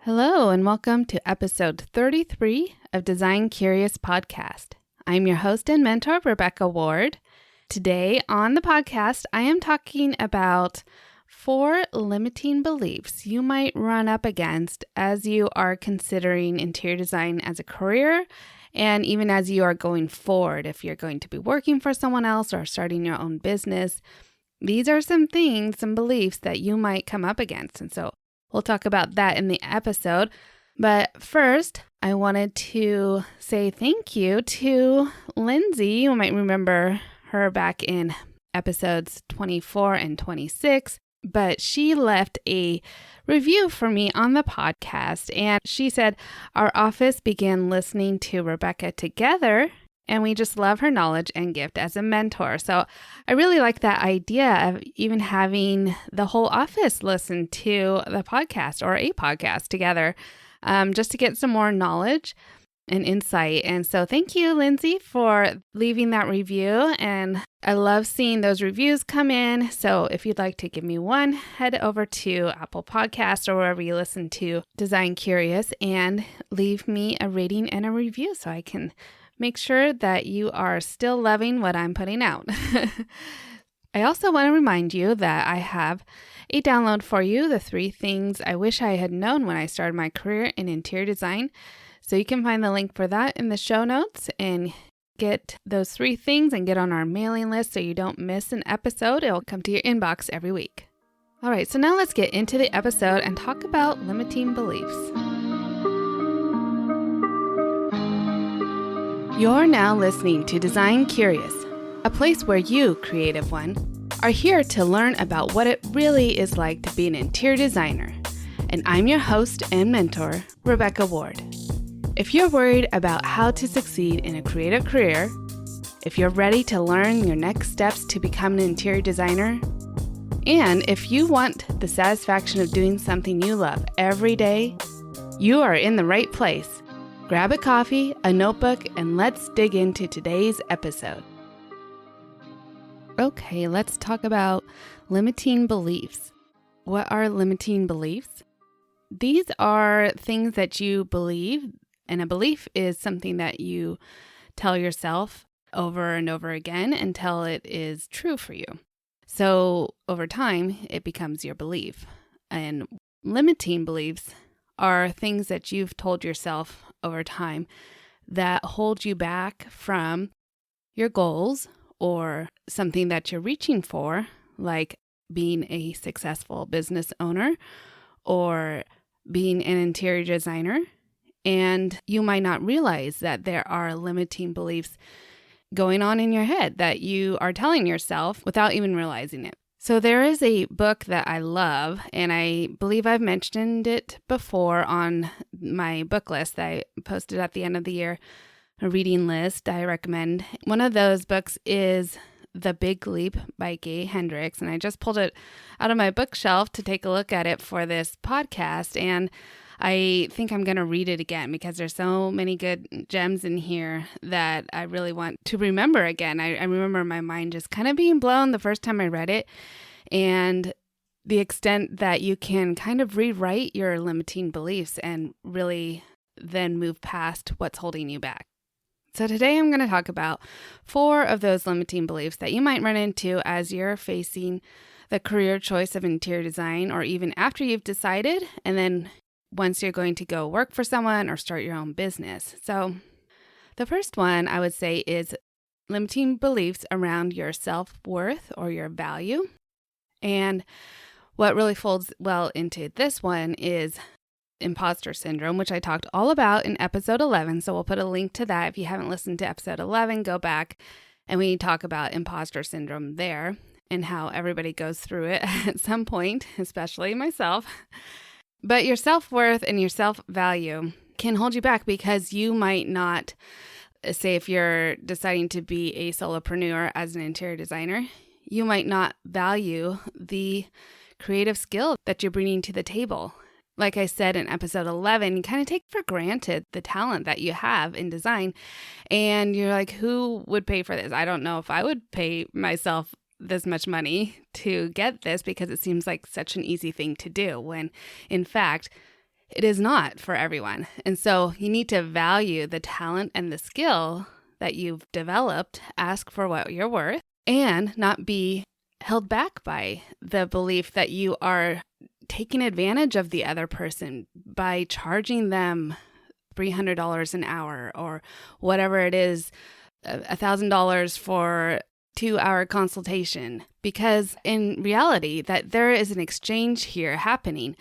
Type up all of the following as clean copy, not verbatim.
Hello, and welcome to episode 33 of Design Curious Podcast. I'm your host and mentor, Rebecca Ward. Today on the podcast, I am talking about 4 limiting beliefs you might run up against as you are considering interior design as a career, and even as you are going forward, if you're going to be working for someone else or starting your own business. These are some things, some beliefs that you might come up against, and so we'll talk about that in the episode. But first, I wanted to say thank you to Lindsay. You might remember her back in episodes 24 and 26, but she left a review for me on the podcast, and she said, "Our office began listening to Rebecca together, and we just love her knowledge and gift as a mentor." So I really like that idea of even having the whole office listen to the podcast or a podcast together, just to get some more knowledge and insight. And so thank you, Lindsay, for leaving that review. And I love seeing those reviews come in. So if you'd like to give me one, head over to Apple Podcasts or wherever you listen to Design Curious and leave me a rating and a review so I can make sure that you are still loving what I'm putting out. I also want to remind you that I have a download for you, the 3 things I wish I had known when I started my career in interior design. So you can find the link for that in the show notes and get those 3 things and get on our mailing list so you don't miss an episode. It'll come to your inbox every week. All right, so now let's get into the episode and talk about limiting beliefs. You're now listening to Design Curious, a place where you, creative one, are here to learn about what it really is like to be an interior designer. And I'm your host and mentor, Rebecca Ward. If you're worried about how to succeed in a creative career, if you're ready to learn your next steps to become an interior designer, and if you want the satisfaction of doing something you love every day, you are in the right place. Grab a coffee, a notebook, and let's dig into today's episode. Okay, let's talk about limiting beliefs. What are limiting beliefs? These are things that you believe, and a belief is something that you tell yourself over and over again until it is true for you. So over time, it becomes your belief. And limiting beliefs are things that you've told yourself over time that hold you back from your goals or something that you're reaching for, like being a successful business owner or being an interior designer. And you might not realize that there are limiting beliefs going on in your head that you are telling yourself without even realizing it. So there is a book that I love, and I believe I've mentioned it before on my book list that I posted at the end of the year, a reading list I recommend. One of those books is The Big Leap by Gay Hendricks, and I just pulled it out of my bookshelf to take a look at it for this podcast, and I think I'm going to read it again because there's so many good gems in here that I really want to remember again. I remember my mind just kind of being blown the first time I read it, and the extent that you can kind of rewrite your limiting beliefs and really then move past what's holding you back. So today I'm going to talk about 4 of those limiting beliefs that you might run into as you're facing the career choice of interior design, or even after you've decided, and then once you're going to go work for someone or start your own business. So the first one I would say is limiting beliefs around your self-worth or your value. And what really folds well into this one is imposter syndrome, which I talked all about in episode 11. So we'll put a link to that. If you haven't listened to episode 11, go back and we talk about imposter syndrome there and how everybody goes through it at some point, especially myself. But your self-worth and your self-value can hold you back because you might not, say if you're deciding to be a solopreneur as an interior designer, you might not value the creative skill that you're bringing to the table. Like I said in episode 11, you kind of take for granted the talent that you have in design. And you're like, who would pay for this? I don't know if I would pay myself this much money to get this because it seems like such an easy thing to do when in fact it is not for everyone. And so you need to value the talent and the skill that you've developed, ask for what you're worth, and not be held back by the belief that you are taking advantage of the other person by charging them $300 an hour or whatever it is, $1,000 for 2-hour consultation. Because in reality, that there is an exchange here happening.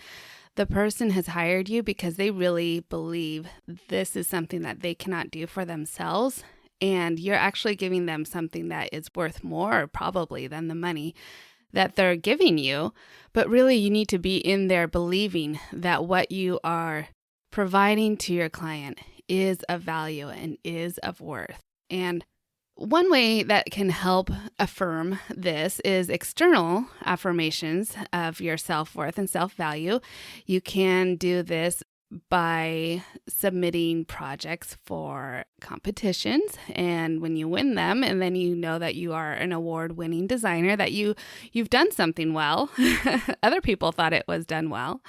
The person has hired you because they really believe this is something that they cannot do for themselves. And you're actually giving them something that is worth more probably than the money that they're giving you. But really, you need to be in there believing that what you are providing to your client is of value and is of worth. And one way that can help affirm this is external affirmations of your self-worth and self-value. You can do this by submitting projects for competitions, and when you win them, and then you know that you are an award-winning designer, that you've done something well. Other people thought it was done well.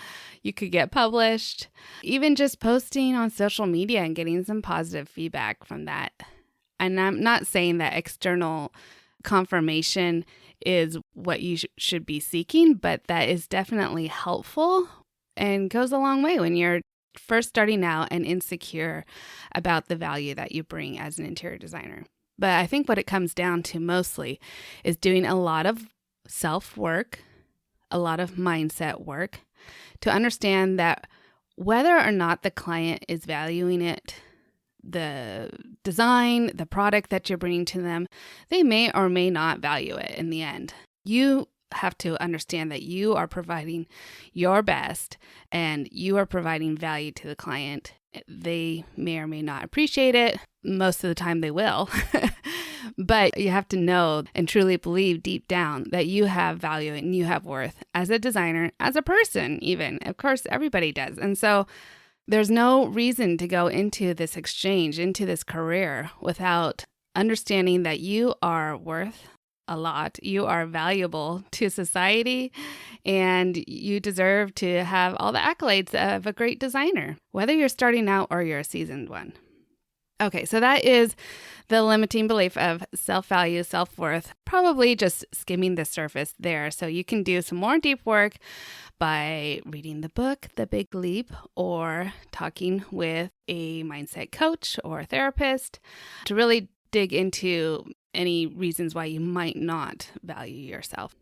You could get published. Even just posting on social media and getting some positive feedback from that. And I'm not saying that external confirmation is what you should be seeking, but that is definitely helpful and goes a long way when you're first starting out and insecure about the value that you bring as an interior designer. But I think what it comes down to mostly is doing a lot of self-work, a lot of mindset work to understand that whether or not the client is valuing it, the design, the product that you're bringing to them, they may or may not value it in the end. You have to understand that you are providing your best and you are providing value to the client. They may or may not appreciate it. Most of the time they will. But you have to know and truly believe deep down that you have value and you have worth as a designer, as a person even. Of course, everybody does. And so there's no reason to go into this exchange, into this career without understanding that you are worth a lot. You are valuable to society and you deserve to have all the accolades of a great designer, whether you're starting out or you're a seasoned one. Okay, so that is the limiting belief of self-value, self-worth, probably just skimming the surface there. So you can do some more deep work by reading the book, The Big Leap, or talking with a mindset coach or a therapist to really dig into any reasons why you might not value yourself.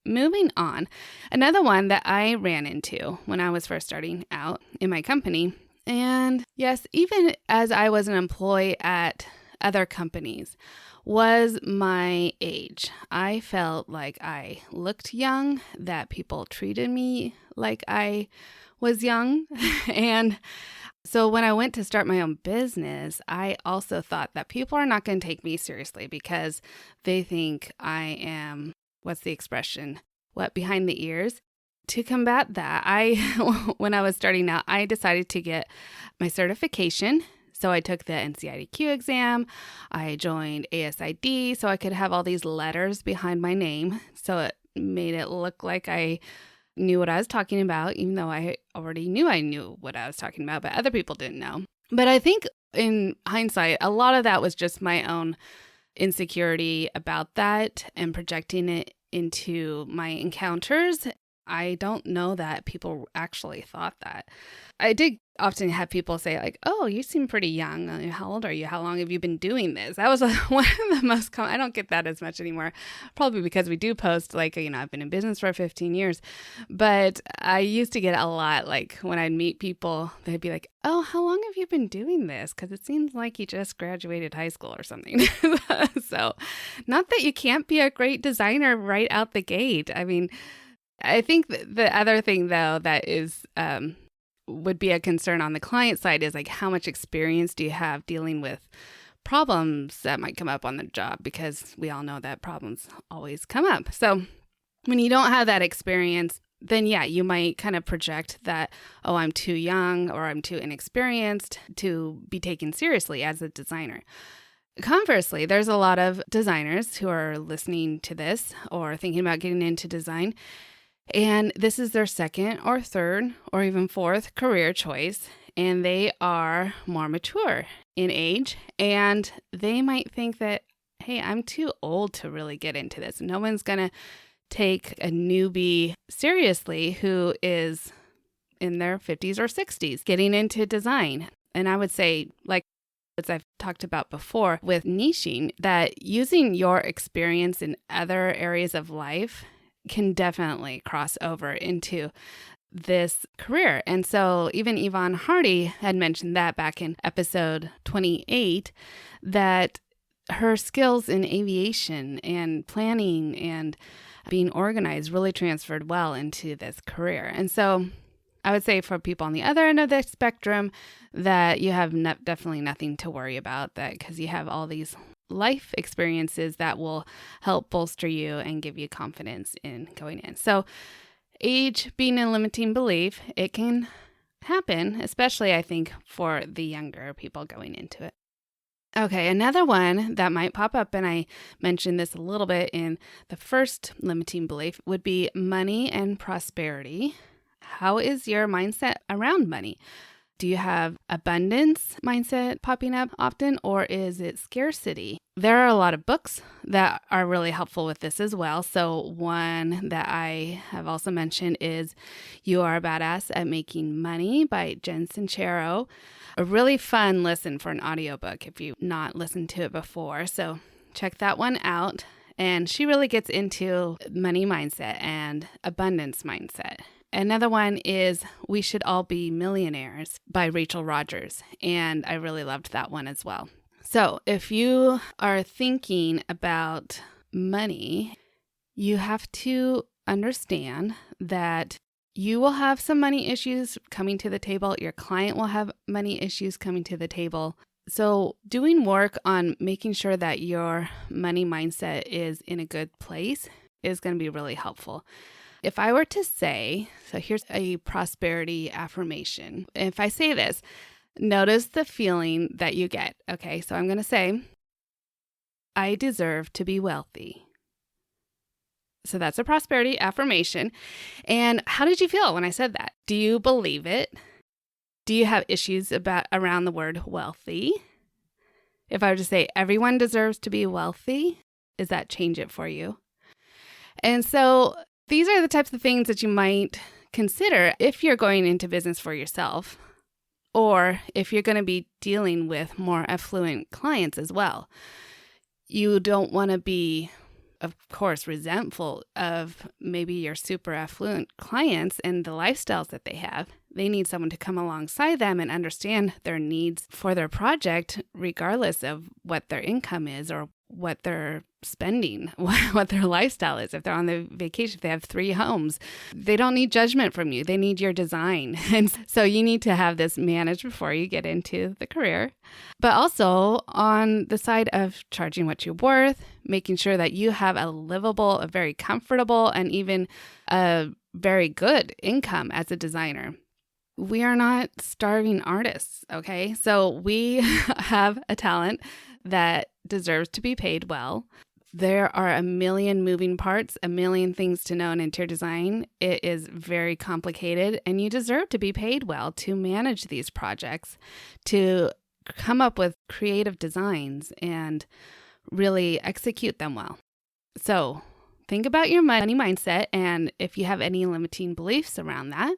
Moving on, another one that I ran into when I was first starting out in my company, and yes, even as I was an employee at other companies, was my age. I felt like I looked young, that people treated me like I was young. And so when I went to start my own business, I also thought that people are not going to take me seriously because they think I am, what's the expression? What, behind the ears? To combat that, when I was starting out, I decided to get my certification. So I took the NCIDQ exam. I joined ASID so I could have all these letters behind my name. So it made it look like I knew what I was talking about, even though I already knew I knew what I was talking about, but other people didn't know. But I think in hindsight, a lot of that was just my own insecurity about that and projecting it into my encounters. I don't know that people actually thought that. I did often have people say like, oh, you seem pretty young. How old are you? How long have you been doing this? That was one of the most common. I don't get that as much anymore, probably because we do post like, I've been in business for 15 years. But I used to get a lot like when I'd meet people, they'd be like, oh, how long have you been doing this? Because it seems like you just graduated high school or something. So not that you can't be a great designer right out the gate. I mean, I think the other thing, though, that is would be a concern on the client side is like how much experience do you have dealing with problems that might come up on the job, because we all know that problems always come up. So when you don't have that experience, then yeah, you might kind of project that, oh, I'm too young or I'm too inexperienced to be taken seriously as a designer. Conversely, there's a lot of designers who are listening to this or thinking about getting into design, And this is their second or third or even fourth career choice. And they are more mature in age. And they might think that, hey, I'm too old to really get into this. No one's going to take a newbie seriously who is in their 50s or 60s getting into design. And I would say, like as I've talked about before with niching, that using your experience in other areas of life can definitely cross over into this career. And so even Yvonne Hardy had mentioned that back in episode 28, that her skills in aviation and planning and being organized really transferred well into this career. And so I would say for people on the other end of the spectrum that you have definitely nothing to worry about, that because you have all these life experiences that will help bolster you and give you confidence in going in. So age being a limiting belief, it can happen, especially I think for the younger people going into it. Okay, another one that might pop up, and I mentioned this a little bit in the first limiting belief, would be money and prosperity. How is your mindset around money? Do you have abundance mindset popping up often, or is it scarcity? There are a lot of books that are really helpful with this as well. So one that I have also mentioned is You Are a Badass at Making Money by Jen Sincero. A really fun listen for an audiobook if you've not listened to it before. So check that one out. And she really gets into money mindset and abundance mindset. Another one is We Should All Be Millionaires by Rachel Rodgers, and I really loved that one as well. So if you are thinking about money, you have to understand that you will have some money issues coming to the table. Your client will have money issues coming to the table. So doing work on making sure that your money mindset is in a good place is going to be really helpful. If I were to say, so here's a prosperity affirmation. If I say this, notice the feeling that you get. Okay, so I'm going to say, I deserve to be wealthy. So that's a prosperity affirmation. And how did you feel when I said that? Do you believe it? Do you have issues around the word wealthy? If I were to say, everyone deserves to be wealthy, does that change it for you? And so these are the types of things that you might consider if you're going into business for yourself, or if you're going to be dealing with more affluent clients as well. You don't want to be, of course, resentful of maybe your super affluent clients and the lifestyles that they have. They need someone to come alongside them and understand their needs for their project, regardless of what their income is or what they're spending, what their lifestyle is. If they're on the vacation, if they have 3 homes, they don't need judgment from you. They need your design. And so you need to have this managed before you get into the career. But also on the side of charging what you're worth, making sure that you have a livable, a very comfortable, and even a very good income as a designer. We are not starving artists, okay? So we have a talent that deserves to be paid well. There are a million moving parts, a million things to know in interior design. It is very complicated, and you deserve to be paid well to manage these projects, to come up with creative designs and really execute them well. So think about your money mindset, and if you have any limiting beliefs around that,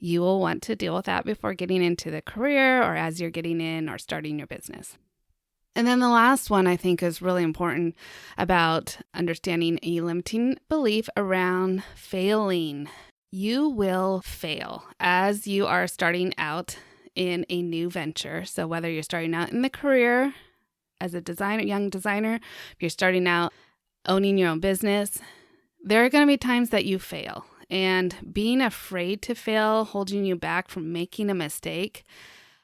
you will want to deal with that before getting into the career or as you're getting in or starting your business. And then the last one I think is really important about understanding a limiting belief around failing. You will fail as you are starting out in a new venture. So whether you're starting out in the career as a designer, young designer, if you're starting out owning your own business, there are going to be times that you fail. And being afraid to fail, holding you back from making a mistake,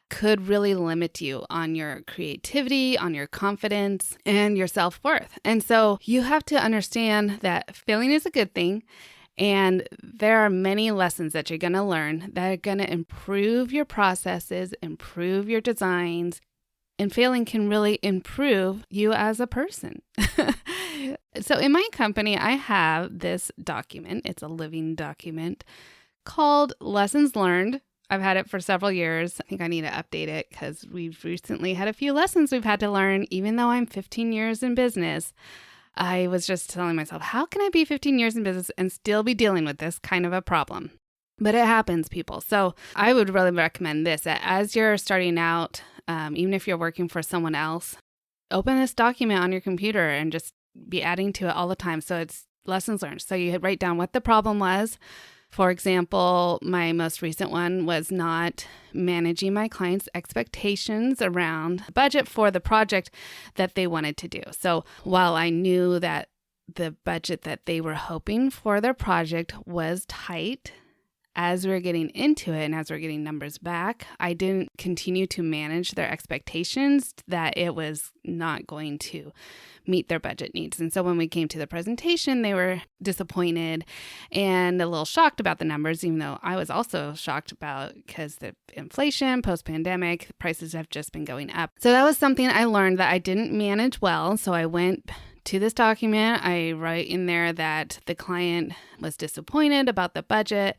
could really limit you on your creativity, on your confidence, and your self-worth. And so you have to understand that failing is a good thing. And there are many lessons that you're going to learn that are going to improve your processes, improve your designs, and failing can really improve you as a person. So in my company, I have this document. It's a living document called Lessons Learned. I've had it for several years. I think I need to update it because we've recently had a few lessons we've had to learn. Even though I'm 15 years in business, I was just telling myself, how can I be 15 years in business and still be dealing with this kind of a problem? But it happens, people. So I would really recommend this, that as you're starting out, even if you're working for someone else, open this document on your computer and just be adding to it all the time. So it's lessons learned. So you write down what the problem was. For example, my most recent one was not managing my clients' expectations around the budget for the project that they wanted to do. So while I knew that the budget that they were hoping for their project was tight, as we were getting into it and as we're getting numbers back, I didn't continue to manage their expectations that it was not going to meet their budget needs. And so when we came to the presentation, they were disappointed and a little shocked about the numbers, even though I was also shocked about because the inflation, post-pandemic, the prices have just been going up. So that was something I learned that I didn't manage well. So I went to this document, I write in there that the client was disappointed about the budget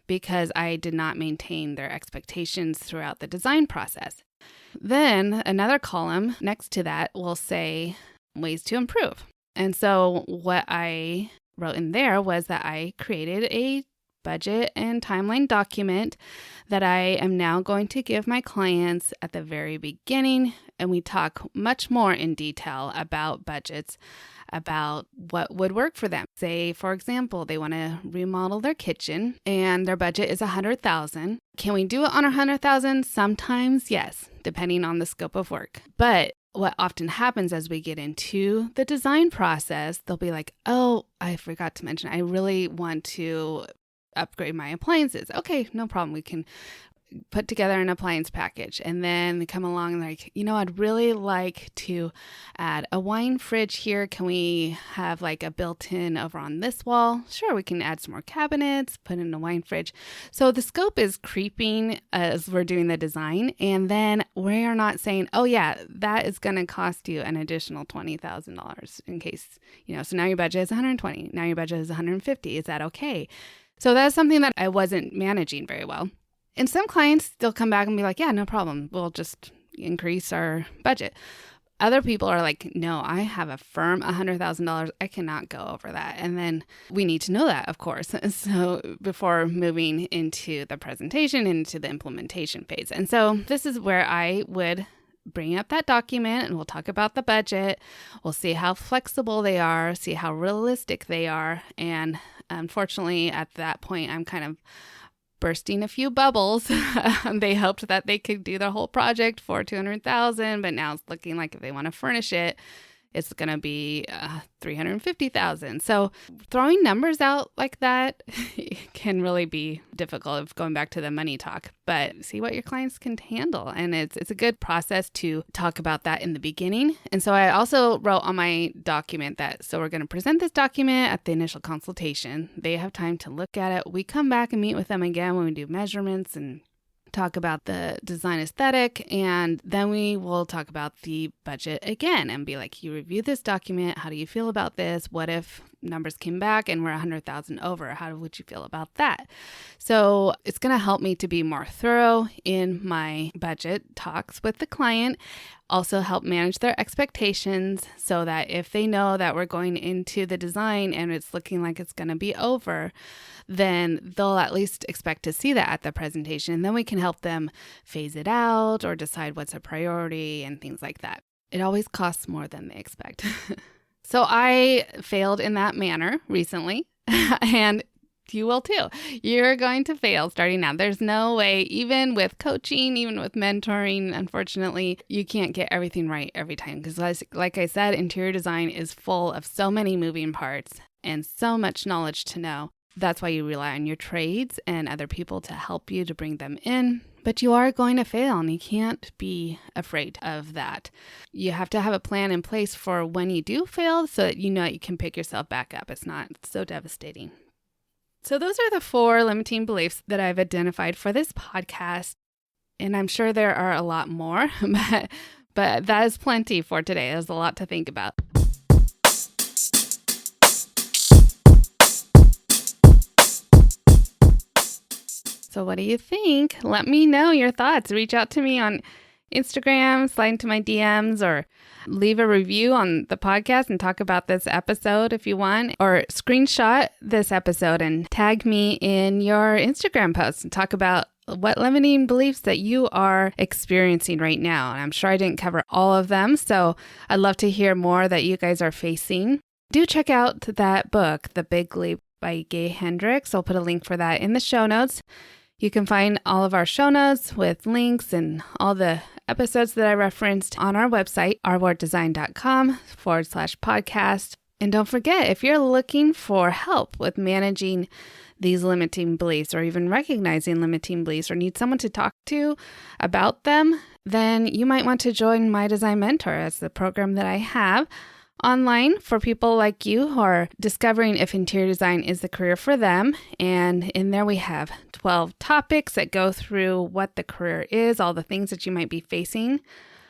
because I did not maintain their expectations throughout the design process. Then another column next to that will say ways to improve. And so what I wrote in there was that I created a budget and timeline document that I am now going to give my clients at the very beginning. And we talk much more in detail about budgets, about what would work for them. Say, for example, they want to remodel their kitchen and their budget is $100,000. Can we do it on $100,000? Sometimes, yes, depending on the scope of work. But what often happens as we get into the design process, they'll be like, oh, I forgot to mention, I really want to upgrade my appliances. Okay, no problem. We can put together an appliance package. And then they come along like, I'd really like to add a wine fridge here. Can we have like a built-in over on this wall? Sure, we can add some more cabinets, put in a wine fridge. So the scope is creeping as we're doing the design. And then we are not saying, oh yeah, that is going to cost you an additional $20,000 in case, so now your budget is $120. Now your budget is $150. Is that okay? So that's something that I wasn't managing very well. And some clients, they'll come back and be like, yeah, no problem. We'll just increase our budget. Other people are like, no, I have a firm $100,000. I cannot go over that. And then we need to know that, of course. So before moving into the presentation, into the implementation phase. And so this is where I would bring up that document and we'll talk about the budget. We'll see how flexible they are, see how realistic they are. And unfortunately, at that point, I'm kind of bursting a few bubbles. They hoped that they could do the whole project for $200,000, but now it's looking like if they want to furnish it, it's going to be $350,000. So throwing numbers out like that can really be difficult of going back to the money talk, but see what your clients can handle. And it's a good process to talk about that in the beginning. And so I also wrote on my document that, so we're going to present this document at the initial consultation. They have time to look at it. We come back and meet with them again when we do measurements and talk about the design aesthetic, and then we will talk about the budget again and be like, you review this document. How do you feel about this? What if numbers came back and we're 100,000 over? How would you feel about that? So it's going to help me to be more thorough in my budget talks with the client. Also help manage their expectations so that if they know that we're going into the design and it's looking like it's going to be over, then they'll at least expect to see that at the presentation. Then we can help them phase it out or decide what's a priority and things like that. It always costs more than they expect. So I failed in that manner recently, and you will too. You're going to fail starting out. There's no way, even with coaching, even with mentoring, unfortunately, you can't get everything right every time. Because like I said, interior design is full of so many moving parts and so much knowledge to know. That's why you rely on your trades and other people to help you to bring them in. But you are going to fail, and you can't be afraid of that. You have to have a plan in place for when you do fail so that you know you can pick yourself back up. It's not so devastating. So those are the 4 limiting beliefs that I've identified for this podcast. And I'm sure there are a lot more, but that is plenty for today. There's a lot to think about. So what do you think? Let me know your thoughts. Reach out to me on Instagram, slide into my DMs, or leave a review on the podcast and talk about this episode if you want, or screenshot this episode and tag me in your Instagram post and talk about what limiting beliefs that you are experiencing right now. And I'm sure I didn't cover all of them, so I'd love to hear more that you guys are facing. Do check out that book, The Big Leap by Gay Hendricks. I'll put a link for that in the show notes. You can find all of our show notes with links and all the episodes that I referenced on our website, ourworddesign.com/podcast. And don't forget, if you're looking for help with managing these limiting beliefs or even recognizing limiting beliefs or need someone to talk to about them, then you might want to join My Design Mentor as the program that I have online for people like you who are discovering if interior design is the career for them. And in there we have 12 topics that go through what the career is, all the things that you might be facing.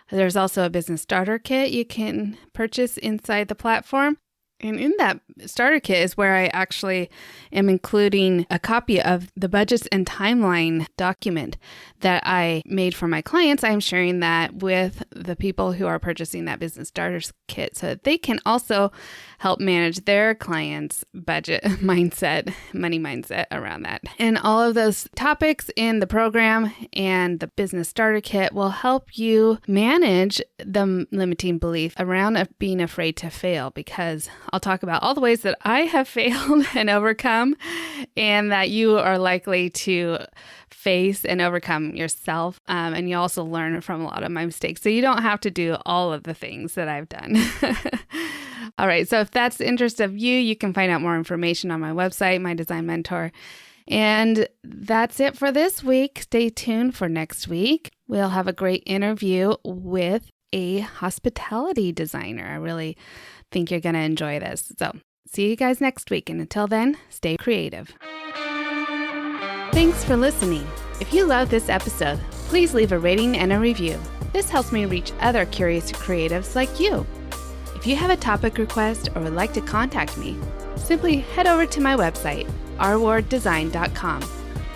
There's also a business starter kit you can purchase inside the platform. And in that starter kit is where I actually am including a copy of the budgets and timeline document that I made for my clients. I'm sharing that with the people who are purchasing that business starters kit so that they can also help manage their clients' budget mindset, money mindset around that. And all of those topics in the program and the business starter kit will help you manage the limiting belief around being afraid to fail, because I'll talk about all the ways that I have failed and overcome, and that you are likely to face and overcome yourself. And you also learn from a lot of my mistakes. So you don't have to do all of the things that I've done. All right. So if that's the interest of you, you can find out more information on my website, My Design Mentor. And that's it for this week. Stay tuned for next week. We'll have a great interview with a hospitality designer. I really think you're going to enjoy this. So see you guys next week. And until then, stay creative. Thanks for listening. If you love this episode, please leave a rating and a review. This helps me reach other curious creatives like you. If you have a topic request or would like to contact me, simply head over to my website, ourworddesign.com,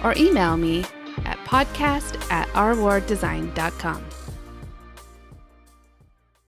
or email me at podcast@ourworddesign.com.